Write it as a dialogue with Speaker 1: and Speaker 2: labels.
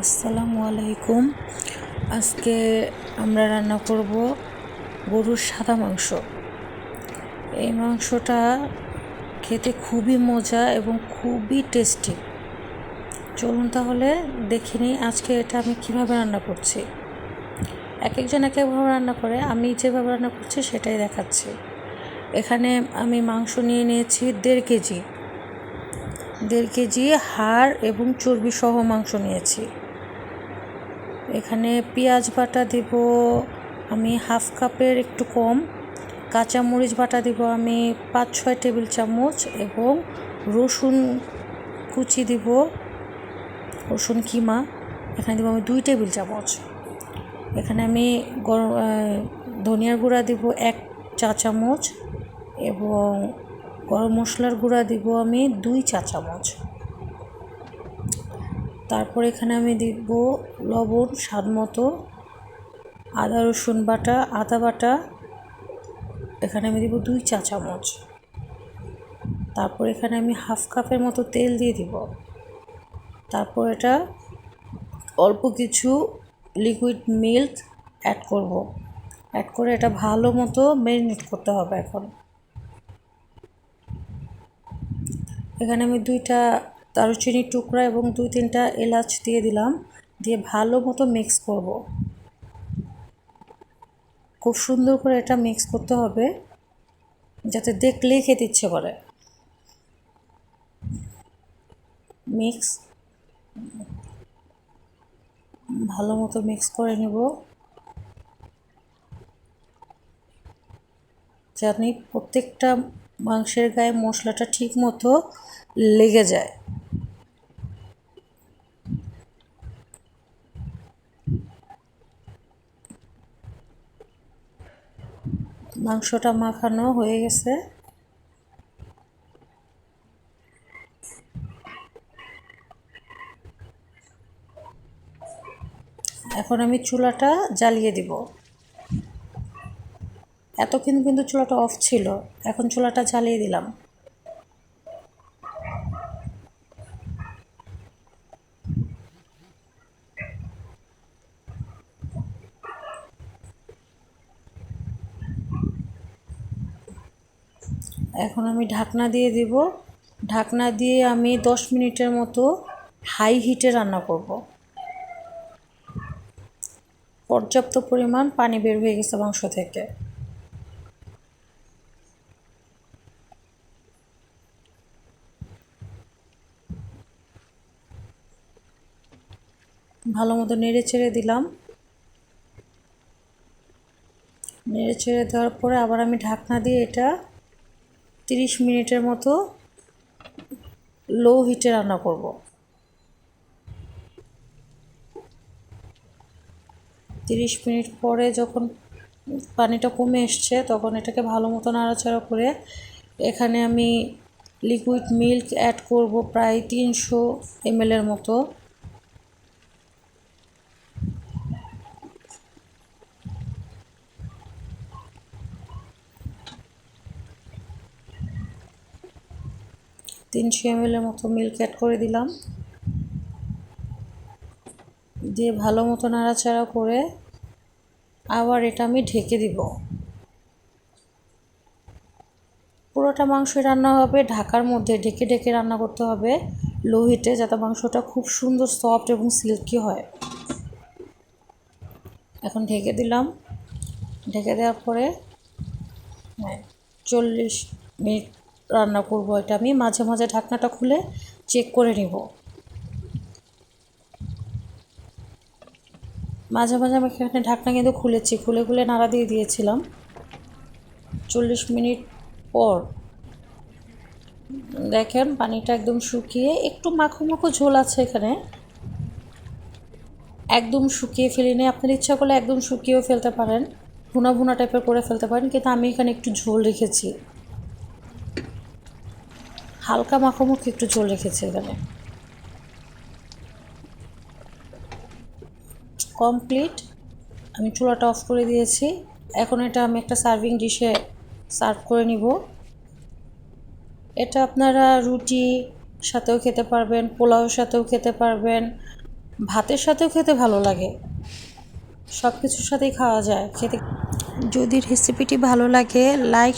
Speaker 1: আসসালামু আলাইকুম। আজকে আমরা রান্না করব গরুর সাদা মাংস। এই মাংসটা খেতে খুবই মজা এবং খুবই টেস্টি। চলুন তাহলে দেখে নিই আজকে এটা আমি কিভাবে রান্না করছি। এক একজন এক একভাবে রান্না করে, আমি যেভাবে রান্না করছি সেটাই দেখাচ্ছি। এখানে আমি মাংস নিয়ে নিয়েছি 1.5 কেজি হাড় এবং চর্বি সহ মাংস নিয়েছি। এখানে পেঁয়াজ বাটা দিব আমি 1/2 কাপের একটু কম, কাঁচামরিচ বাটা দিব আমি 5-6 টেবিল চামচ এবং রসুন কুচি দিব, রসুন কিমা এখানে দিব আমি 2 টেবিল চামচ। এখানে আমি ধনিয়ার গুঁড়া দিব 1 চা চামচ এবং গরম মশলার গুঁড়া দিব আমি 2 চা চামচ। তারপর এখানে আমি দিব লবণ স্বাদ মতো, আদা রসুন বাটা, আদা বাটা এখানে আমি দিব 2 চা চামচ। তারপর এখানে আমি 1/2 কাপের মতো তেল দিয়ে দিব। তারপর এটা অল্প কিছু লিকুইড মিল্ক অ্যাড করব। অ্যাড করে এটা ভালো মতো ম্যারিনেট করতে হবে। এখানে আমি 2টা দারুচিনির টুকরা এবং 2-3টা এলাচ দিয়ে দিলাম, দিয়ে ভালো মতো মিক্স করব। খুব সুন্দর করে এটা মিক্স করতে হবে যাতে দেখলেই খেতে ইচ্ছে করে। ভালো মতো মিক্স করে নেব যাতে প্রত্যেকটা মাংসের গায়ে মশলাটা ঠিক মতো লেগে যায়। মাংসটা মাখানো হয়ে গেছে। এখন আমি চুলাটা জ্বালিয়ে দিব। এতক্ষণ কিন্তু চুলাটা অফ ছিল, এখন চুলাটা জ্বালিয়ে দিলাম। এখন আমি ঢাকনা দিয়ে দিব। ঢাকনা দিয়ে আমি 10 মিনিটের মতো হাই হিটে রান্না করব। পর্যাপ্ত পরিমাণ পানি বের হয়ে গেছে মাংস থেকে। ভালো মতো নেড়ে চেড়ে দিলাম। নেড়ে চেড়ে দেওয়ার পরে আবার আমি ঢাকনা দিয়ে এটা 30 মিনিটের মতো লো হিটে রান্না করব। 30 মিনিট পরে যখন পানিটা কমে এসছে তখন এটাকে ভালো মতো নাড়াচাড়া করে এখানে আমি লিকুইড মিল্ক অ্যাড করব প্রায় 300 ml এর মতো। মিল্ক অ্যাড করে দিলাম, দিয়ে ভালো মতো নাড়াচাড়া করে আবার এটা আমি ঢেকে দিব। পুরোটা মাংসই রান্না হবে ঢাকার মধ্যে, ঢেকে ঢেকে রান্না করতে হবে লো হিটে, যাতে মাংসটা খুব সুন্দর সফট এবং সিল্কি হয়। এখন ঢেকে দিলাম। ঢেকে দেওয়ার পরে 40 মিনিট রান্না করব এটা আমি। মাঝে মাঝে ঢাকনাটা খুলে চেক করে নিব। মাঝে মাঝে আমি এখানে ঢাকনা কিন্তু খুলেছি, খুলে খুলে নাড়া দিয়ে দিয়েছিলাম। 40 মিনিট পর দেখেন পানিটা একদম শুকিয়ে একটু মাখো মাখো ঝোল আছে এখানে, একদম শুকিয়ে ফেলিনি। আপনার ইচ্ছা করলে একদম শুকিয়েও ফেলতে পারেন, ভুনা ভুনা টাইপের করে ফেলতে পারেন, কিন্তু আমি এখানে একটু ঝোল রেখেছি, হালকা মাখোমাখো একটু ঝোল রেখেছি এখানে। কমপ্লিট, আমি চুলাটা অফ করে দিয়েছি। এখন এটা আমি একটা সার্ভিং ডিশে সার্ভ করে নিব। এটা আপনারা রুটি সাথেও খেতে পারবেন, পোলাওর সাথেও খেতে পারবেন, ভাতের সাথেও খেতে ভালো লাগে, সব কিছুর সাথেই খাওয়া যায় খেতে। যদি রেসিপিটি ভালো লাগে লাইক